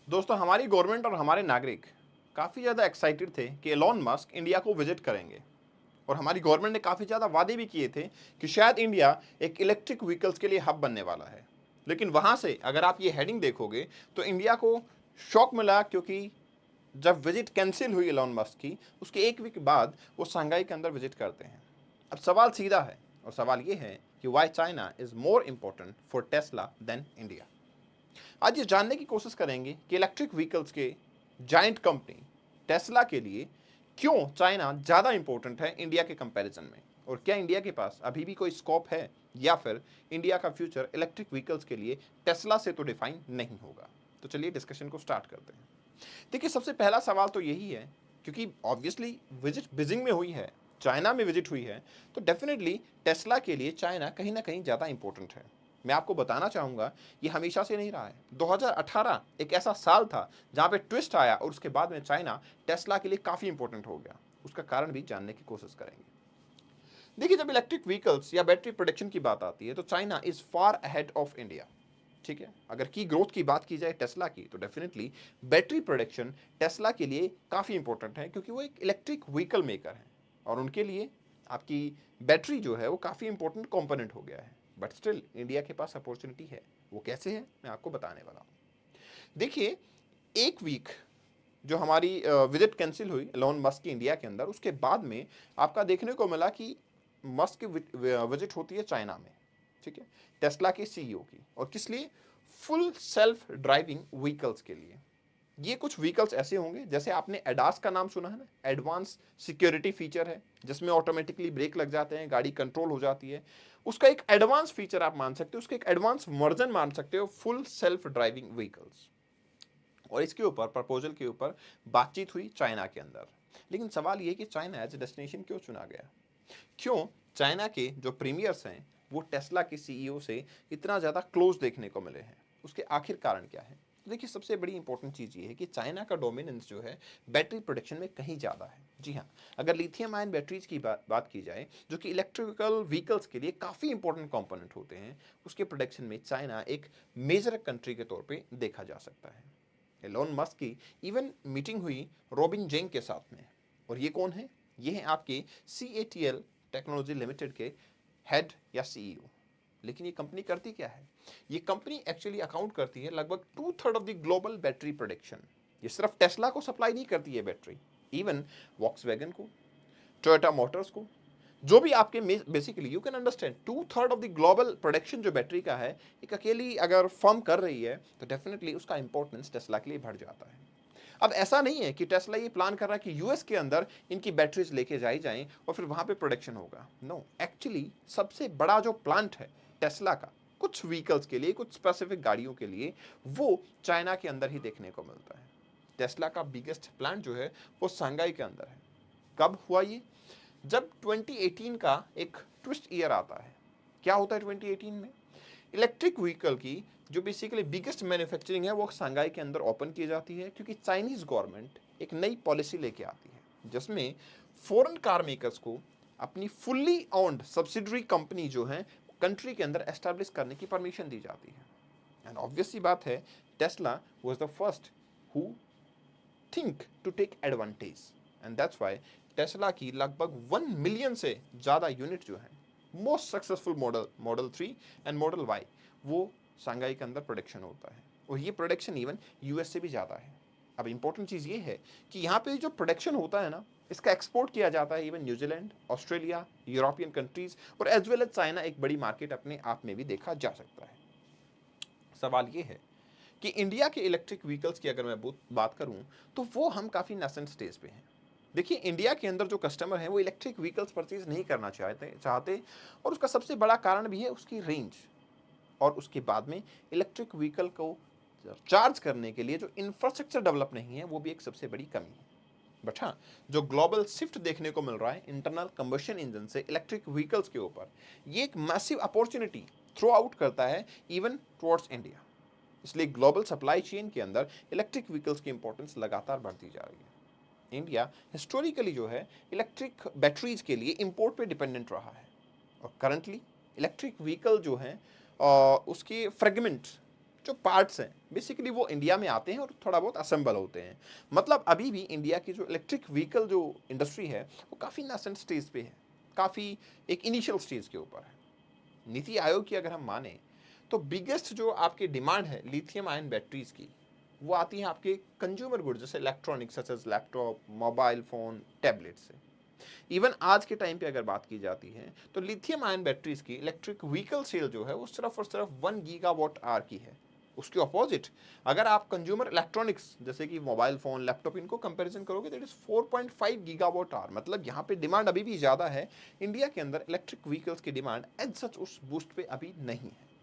दोस्तों, हमारी गवर्नमेंट और हमारे नागरिक काफ़ी ज़्यादा एक्साइटेड थे कि एलॉन मस्क इंडिया को विजिट करेंगे। और हमारी गवर्नमेंट ने काफ़ी ज़्यादा वादे भी किए थे कि शायद इंडिया एक इलेक्ट्रिक व्हीकल्स के लिए हब बनने वाला है। लेकिन वहाँ से अगर आप ये हेडिंग देखोगे तो इंडिया को शॉक मिला, क्योंकि जब विजिट कैंसिल हुई एलॉन मस्क की, उसके एक वीक बाद वो शंघाई के अंदर विजिट करते हैं। अब सवाल सीधा है, और सवाल ये है कि why China is more important for Tesla than India. आज ये जानने की कोशिश करेंगे कि इलेक्ट्रिक व्हीकल्स के जाइंट कंपनी टेस्ला के लिए क्यों चाइना ज़्यादा इंपॉर्टेंट है इंडिया के कंपैरिजन में, और क्या इंडिया के पास अभी भी कोई स्कोप है, या फिर इंडिया का फ्यूचर इलेक्ट्रिक व्हीकल्स के लिए टेस्ला से तो डिफाइन नहीं होगा। तो चलिए डिस्कशन को स्टार्ट करते हैं। देखिए, सबसे पहला सवाल तो यही है, क्योंकि ऑब्वियसली विजिट बीजिंग में हुई है, चाइना में विजिट हुई है, तो डेफिनेटली टेस्ला के लिए चाइना कहीं ना कहीं ज़्यादा इंपॉर्टेंट है। मैं आपको बताना चाहूँगा, ये हमेशा से नहीं रहा है। 2018 एक ऐसा साल था जहाँ पे ट्विस्ट आया, और उसके बाद में चाइना टेस्ला के लिए काफ़ी इंपॉर्टेंट हो गया। उसका कारण भी जानने की कोशिश करेंगे। देखिए, जब इलेक्ट्रिक व्हीकल्स या बैटरी प्रोडक्शन की बात आती है तो China is far ahead of India. ठीक है, अगर की ग्रोथ की बात की जाए टेस्ला की, तो डेफिनेटली बैटरी प्रोडक्शन टेस्ला के लिए काफ़ी इंपॉर्टेंट है, क्योंकि वो एक इलेक्ट्रिक व्हीकल मेकर है, और उनके लिए आपकी बैटरी जो है वो काफ़ी इंपॉर्टेंट कंपोनेंट हो गया है। बट स्टिल इंडिया के पास अपॉर्चुनिटी है। वो कैसे है, मैं आपको बताने वाला हूँ। देखिए, एक वीक जो हमारी विजिट कैंसिल हुई एलोन मस्क की इंडिया के अंदर, उसके बाद में आपका देखने को मिला कि मस्क की विजिट होती है चाइना में। ठीक है, टेस्ला के सीईओ की, और किस लिए? फुल सेल्फ ड्राइविंग व्हीकल्स के लिए। ये कुछ व्हीकल्स ऐसे होंगे, जैसे आपने एडास का नाम सुना है ना, एडवांस सिक्योरिटी फीचर है, जिसमें ऑटोमेटिकली ब्रेक लग जाते हैं, गाड़ी कंट्रोल हो जाती है। उसका एक एडवांस फीचर आप मान सकते हो, उसका एक एडवांस वर्जन मान सकते हो, फुल सेल्फ ड्राइविंग व्हीकल्स। और इसके ऊपर प्रपोजल के ऊपर बातचीत हुई चाइना के अंदर। लेकिन सवाल ये कि चाइना एज ए डेस्टिनेशन क्यों चुना गया? क्यों चाइना के जो प्रीमियर्स हैं वो टेस्ला के सीईओ से इतना ज़्यादा क्लोज देखने को मिले हैं? उसके आखिर कारण क्या है? तो देखिए, सबसे बड़ी इंपॉर्टेंट चीज़ ये है कि चाइना का डोमिनेंस जो है बैटरी प्रोडक्शन में कहीं ज़्यादा है। जी हाँ, अगर लिथियम आयन बैटरीज की बात की जाए, जो कि इलेक्ट्रिकल व्हीकल्स के लिए काफ़ी इंपॉर्टेंट कंपोनेंट होते हैं, उसके प्रोडक्शन में चाइना एक मेजर कंट्री के तौर पे देखा जा सकता है। एलोन मस्क की इवन मीटिंग हुई रॉबिन जेंग के साथ में। और ये कौन है? ये हैं आपके CATL टेक्नोलॉजी लिमिटेड के हेड या सीईओ। लेकिन ये कंपनी करती क्या है? ये कंपनी एक्चुअली अकाउंट करती है लगभग 2/3 of the global battery production. ये सिर्फ टेस्ला को सप्लाई नहीं करती है बैटरी, इवन वॉक्सवैगन को, टोयोटा मोटर्स को, जो भी आपके basically you can understand 2/3 of the global production जो बैटरी का है, एक अकेली अगर फर्म कर रही है, तो डेफिनेटली उसका इंपॉर्टेंस टेस्ला के लिए बढ़ जाता है। अब ऐसा नहीं है कि टेस्ला ये प्लान कर रहा है कि यूएस के अंदर इनकी बैटरीज लेके जाई जाएं और फिर वहां पे प्रोडक्शन होगा। नो, एक्चुअली सबसे बड़ा जो प्लांट है टेस्ला का, कुछ व्हीकल्स के लिए, कुछ स्पेसिफिक गाड़ियों के लिए, वो चाइना के अंदर ही देखने को मिलता है। टेस्ला का बिगेस्ट प्लांट जो है वो शंघाई के अंदर है। कब हुआ ये? जब 2018 का एक ट्विस्ट ईयर आता है। क्या होता है 2018 में? इलेक्ट्रिक व्हीकल की जो बेसिकली बिगेस्ट मैन्युफैक्चरिंग है वो शंघाई के अंदर ओपन की जाती है, क्योंकि चाइनीज गवर्नमेंट एक नई पॉलिसी लेके आती है, जिसमें फॉरेन कार मेकर्स को अपनी फुल्ली ओन्ड सब्सिडरी कंपनी जो है कंट्री के अंदर एस्टैब्लिश करने की परमिशन दी जाती है। एंड ऑब्वियस सी बात है, Tesla was the first who think to take advantage, and that's why Tesla की लगभग 1 मिलियन से ज़्यादा यूनिट जो है, most successful model, model 3 and model Y, वो शंघाई के अंदर प्रोडक्शन होता है। और ये प्रोडक्शन इवन यूएस से भी ज़्यादा है। अब इंपॉर्टेंट चीज़ ये है कि यहाँ पे जो प्रोडक्शन होता है ना, इसका एक्सपोर्ट किया जाता है even New Zealand, Australia, European countries, और एज वेल एज चाइना, एक बड़ी मार्केट अपने आप में भी देखा जा सकता है। सवाल ये है कि इंडिया के इलेक्ट्रिक व्हीकल्स की अगर मैं बात करूं, तो वो हम काफ़ी नेसेंट स्टेज पे हैं। देखिए, इंडिया के अंदर जो कस्टमर हैं वो इलेक्ट्रिक व्हीकल्स परचेज नहीं करना चाहते, और उसका सबसे बड़ा कारण भी है उसकी रेंज। और उसके बाद में इलेक्ट्रिक व्हीकल को चार्ज करने के लिए जो इंफ्रास्ट्रक्चर डेवलप नहीं है, वो भी एक सबसे बड़ी कमी है। बट हाँ, जो ग्लोबल शिफ्ट देखने को मिल रहा है इंटरनल कंबशन इंजन से इलेक्ट्रिक व्हीकल्स के ऊपर, ये एक मैसिव अपॉर्चुनिटी थ्रो आउट करता है इवन टुवर्ड्स इंडिया। इसलिए ग्लोबल सप्लाई चेन के अंदर इलेक्ट्रिक व्हीकल्स की इंपॉर्टेंस लगातार बढ़ती जा रही है। इंडिया हिस्टोरिकली जो है इलेक्ट्रिक बैटरीज के लिए इंपोर्ट पे डिपेंडेंट रहा है, और करंटली इलेक्ट्रिक व्हीकल जो है उसके फ्रेगमेंट्स जो पार्ट्स हैं बेसिकली वो इंडिया में आते हैं और थोड़ा बहुत असेंबल होते हैं। मतलब अभी भी इंडिया की जो इलेक्ट्रिक व्हीकल जो इंडस्ट्री है वो काफ़ी नासेंट स्टेज पे है, काफ़ी एक इनिशियल स्टेज के ऊपर है। नीति आयोग की अगर हम माने तो बिगेस्ट जो आपकी डिमांड है लिथियम आयन बैटरीज की वो आती है आपके कंज्यूमर गुड्स जैसे electronics such as laptop, mobile phone, tablet से। इवन आज के टाइम पे अगर बात की जाती है तो लिथियम आयन बैटरीज की इलेक्ट्रिक व्हीकल सेल जो है वो सिर्फ और सिर्फ 1 गीगावाट आवर की है। उसके अपोजिट अगर आप कंज्यूमर इलेक्ट्रॉनिक्स जैसे कि मोबाइल फोन, लैपटॉप इनको कंपैरिजन करोगे दैट इज 4.5 गीगावाट आवर। मतलब यहाँ पे डिमांड अभी भी ज़्यादा है। इंडिया के अंदर इलेक्ट्रिक व्हीकल्स की डिमांड एज सच उस बूस्ट पे अभी नहीं है।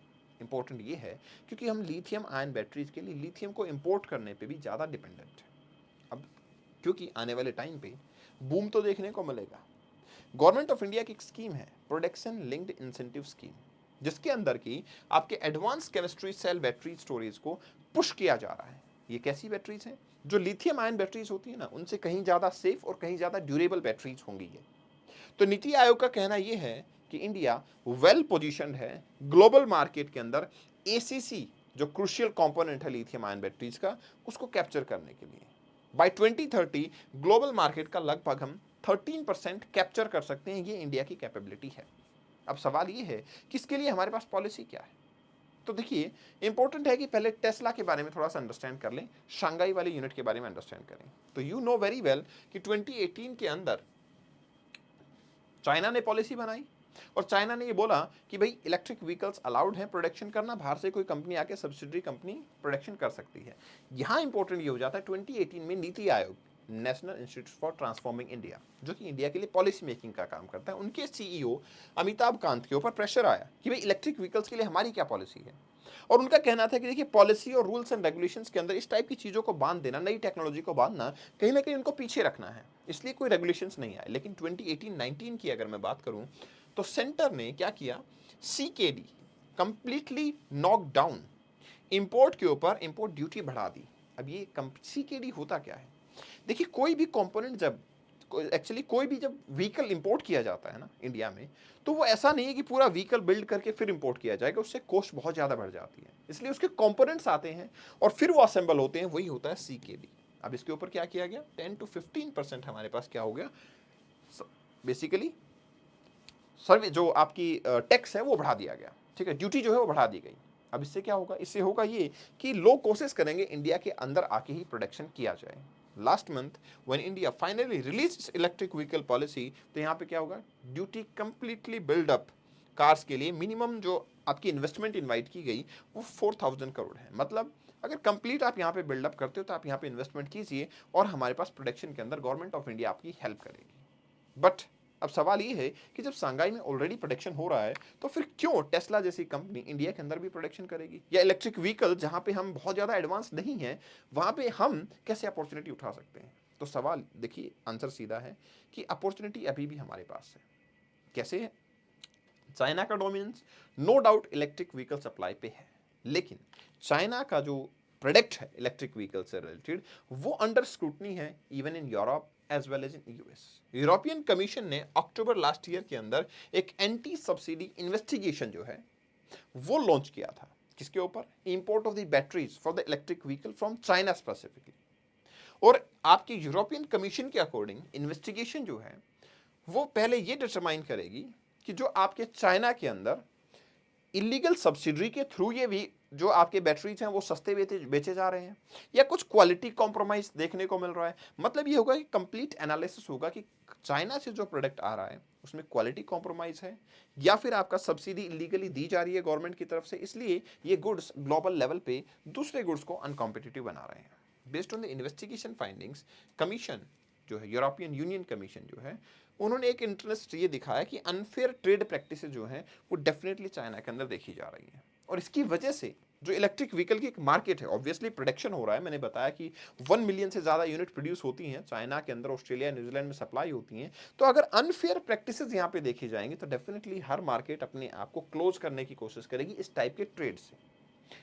इंपॉर्टेंट ये है क्योंकि हम लिथियम आयन बैटरीज के लिए लिथियम को इंपोर्ट करने पे भी ज़्यादा डिपेंडेंट है। अब क्योंकि आने वाले टाइम पे बूम तो देखने को मिलेगा। गवर्नमेंट ऑफ इंडिया की एक स्कीम है प्रोडक्शन लिंक्ड इंसेंटिव स्कीम, जिसके अंदर की आपके advance chemistry cell battery storage को पुश किया जा रहा है। ये कैसी बैटरीज हैं? जो लिथियम आयन बैटरीज होती है ना उनसे कहीं ज़्यादा सेफ और कहीं ज़्यादा ड्यूरेबल बैटरीज होंगी ये। तो नीति आयोग का कहना यह है कि इंडिया वेल पोजिशनड है ग्लोबल मार्केट के अंदर एसीसी जो क्रूशियल कंपोनेंट है लिथियम आयन बैटरीज का उसको कैप्चर करने के लिए। बाय 2030 ग्लोबल मार्केट का लगभग हम 13% कैप्चर कर सकते हैं। ये इंडिया की कैपेबिलिटी है। अब सवाल ये है कि इसके लिए हमारे पास पॉलिसी क्या है। तो देखिए इंपॉर्टेंट है कि पहले टेस्ला के बारे में थोड़ा सा अंडरस्टैंड कर लें, शंघाई वाली यूनिट के बारे में अंडरस्टैंड करें। तो यू नो वेरी वेल कि 2018 के अंदर चाइना ने पॉलिसी बनाई और चाइना ने ये बोला कि भाई इलेक्ट्रिक व्हीकल्स अलाउड हैं प्रोडक्शन करना, बाहर से कोई कंपनी आके सब्सिडरी कंपनी प्रोडक्शन कर सकती है। यहाँ इंपॉर्टेंट ये हो जाता है 2018 में NITI Aayog national institute for transforming India जो कि इंडिया के लिए पॉलिसी मेकिंग का काम करता है, उनके सीईओ अमिताभ कांत के ऊपर प्रेशर आया कि भाई इलेक्ट्रिक व्हीकल्स के लिए हमारी क्या पॉलिसी है। और उनका कहना था कि देखिए पॉलिसी और रूल्स एंड रेगुलेशंस के अंदर इस टाइप की चीज़ों को बांध देना, नई टेक्नोलॉजी को बांधना कहीं ना कहीं उनको पीछे रखना है, इसलिए कोई रेगुलेशंस नहीं आए। लेकिन 2018-19 की अगर मैं बात करूं तो सेंटर ने क्या किया, CKD completely knock down, import के ऊपर इंपोर्ट ड्यूटी बढ़ा दी। अब ये सीकेडी होता क्या है? देखिए कोई भी कंपोनेंट जब एक्चुअली कोई भी जब व्हीकल इंपोर्ट किया जाता है ना इंडिया में तो वो ऐसा नहीं है कि पूरा व्हीकल बिल्ड करके फिर इंपोर्ट किया जाएगा, उससे कॉस्ट बहुत ज़्यादा बढ़ जाती है। इसलिए उसके कंपोनेंट्स आते हैं और फिर वो असेंबल होते हैं, वही होता है सीकेडी। अब इसके ऊपर क्या किया गया, 10 to 15% हमारे पास क्या हो गया, बेसिकली सर्वे जो आपकी टैक्स है वो बढ़ा दिया गया। ठीक है, ड्यूटी जो है वो बढ़ा दी गई। अब इससे क्या होगा, इससे होगा ये कि लोग कोशिश करेंगे इंडिया के अंदर आके ही प्रोडक्शन किया जाए। Last month when India finally release electric vehicle policy तो यहाँ पे क्या होगा, ड्यूटी कंप्लीटली बिल्डअप कार्स के लिए मिनिमम जो आपकी इन्वेस्टमेंट इनवाइट की गई वो 4000 करोड़ है। मतलब अगर कंप्लीट आप यहाँ पे बिल्डअप करते हो तो आप यहाँ पे इन्वेस्टमेंट कीजिए और हमारे पास प्रोडक्शन के अंदर गवर्नमेंट ऑफ इंडिया आपकी हेल्प करेगी। बट अब सवाल ये है कि जब सांघाई में ऑलरेडी प्रोडक्शन हो रहा है तो फिर क्यों टेस्ला जैसी कंपनी इंडिया के अंदर भी प्रोडक्शन करेगी, या इलेक्ट्रिक व्हीकल जहां पे हम बहुत ज़्यादा एडवांस नहीं हैं वहां पे हम कैसे अपॉर्चुनिटी उठा सकते हैं। तो सवाल देखिए आंसर सीधा है कि अपॉर्चुनिटी अभी भी हमारे पास है। कैसे है? चाइना का dominance no doubt electric vehicle supply पे है, लेकिन चाइना का जो प्रोडक्ट है इलेक्ट्रिक व्हीकल से रिलेटेड वो अंडर स्क्रूटनी है even in Europe as well as in US. European Commission ने अक्टूबर लास्ट ईयर के अंदर एक एंटी सब्सिडी इन्वेस्टिगेशन जो है वो लॉन्च किया था। किसके ऊपर? Import of the batteries for the electric vehicle from China specifically. और आपकी यूरोपियन कमीशन के अकॉर्डिंग इन्वेस्टिगेशन जो है वो पहले ये डिटरमाइन करेगी कि जो आपके चाइना के अंदर इलीगल सब्सिडरी के थ्रू ये भी जो आपके बैटरीज हैं वो सस्ते बेचे जा रहे हैं या कुछ क्वालिटी कॉम्प्रोमाइज देखने को मिल रहा है। मतलब ये होगा कि कंप्लीट एनालिसिस होगा कि चाइना से जो प्रोडक्ट आ रहा है उसमें क्वालिटी कॉम्प्रोमाइज है या फिर आपका सब्सिडी इलीगली दी जा रही है गवर्नमेंट की तरफ से, इसलिए ये गुड्स ग्लोबल लेवल पे दूसरे गुड्स को अनकॉम्पिटिटिव बना रहे हैं। Based on the investigation findings commission जो है यूरोपियन यूनियन कमीशन जो है उन्होंने एक इंटरेस्ट ये दिखाया कि अनफेयर ट्रेड प्रैक्टिसेस जो हैं वो डेफिनेटली चाइना के अंदर देखी जा रही हैं। और इसकी वजह से जो इलेक्ट्रिक व्हीकल की एक मार्केट है ऑब्वियसली प्रोडक्शन हो रहा है, मैंने बताया कि 1 मिलियन से ज़्यादा यूनिट प्रोड्यूस होती हैं चाइना के अंदर, ऑस्ट्रेलिया न्यूजीलैंड में सप्लाई होती हैं। तो अगर अनफेयर प्रैक्टिसेस यहाँ पे देखी जाएंगी तो डेफिनेटली हर मार्केट अपने आप को क्लोज करने की कोशिश करेगी इस टाइप के ट्रेड से।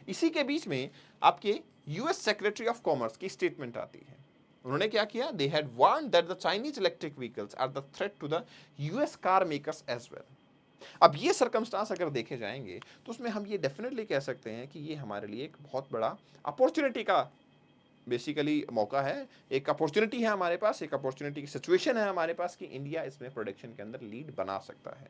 इसी के बीच में आपके यूएस सेक्रेटरी ऑफ कॉमर्स की स्टेटमेंट आती है। उन्होंने क्या किया, they had warned that the Chinese electric vehicles are the threat to the US car makers as well. अब ये सर्कमस्टांस अगर देखे जाएँगे, तो उसमें हम ये डेफ़िनेटली कह सकते हैं कि ये हमारे लिए एक बहुत बड़ा अपॉर्च्युनिटी का बेसिकली मौका है, एक अपॉर्च्युनिटी है हमारे पास, एक अपॉर्च्युनिटी की सिचुएशन है हमारे पास कि इंडिया इसमें प्रोडक्शन के अंदर लीड बना सकता है।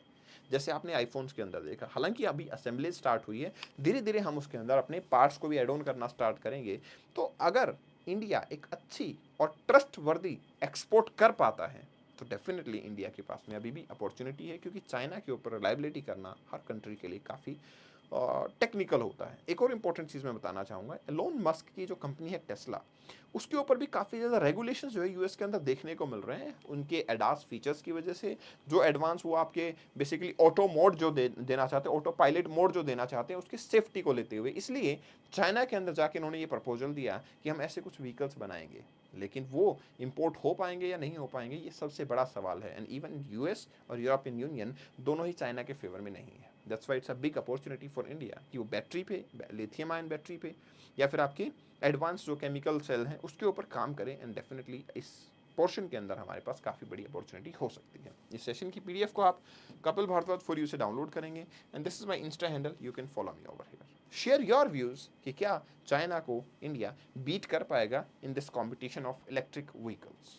जैसे आपने आईफ़ोन्स के अंदर देखा, हालाँकि अभी असेंबली स्टार्ट हुई है, धीरे-धीरे हम उसके अंदर अपने पार्ट्स को भी ऐड ऑन करना स्टार्ट करेंगे। तो अगर इंडिया एक अच्छी और ट्रस्टवर्दी एक्सपोर्ट कर पाता है, तो डेफ़िनिटली इंडिया के पास में अभी भी अपॉर्च्युनिटी है, क्योंकि चाइना के ऊपर रिलायबिलिटी करना हर कंट्री के लिए काफ़ी टेक्निकल होता है। एक और इम्पोर्टेंट चीज़ मैं बताना चाहूँगा, एलोन मस्क की जो कंपनी है टेस्ला, उसके ऊपर भी काफ़ी ज़्यादा रेगुलेशंस जो है यूएस के अंदर देखने को मिल रहे हैं। उनके एडास फीचर्स की वजह से जो एडवांस वो आपके बेसिकली ऑटो मोड जो देना चाहते हैं, ऑटो पायलट मोड जो देना चाहते हैं, उसकी सेफ्टी को लेते हुए। इसलिए चाइना के अंदर जाके उन्होंने ये प्रपोज़ल दिया कि हम ऐसे कुछ व्हीकल्स बनाएँगे। लेकिन वो इम्पोर्ट हो पाएँगे या नहीं हो पाएँगे, ये सबसे बड़ा सवाल है। एंड इवन यूएस और यूरोपियन यूनियन दोनों ही चाइना के फेवर में नहीं है। That's why it's a big opportunity for India कि वो बैटरी पे, लिथियम आयन बैटरी पे या फिर आपके एडवांस जो केमिकल सेल हैं उसके ऊपर काम करें। एंड डेफिनेटली इस पोर्शन के अंदर हमारे पास काफ़ी बड़ी अपॉर्चुनिटी हो सकती है। इस सेशन की पीडीएफ को आप कपिल भारद्वाज फॉर यू से डाउनलोड करेंगे। And this is my Insta handle, you can follow me over here. Share your views कि क्या चाइना को इंडिया बीट कर पाएगा in this competition of electric vehicles.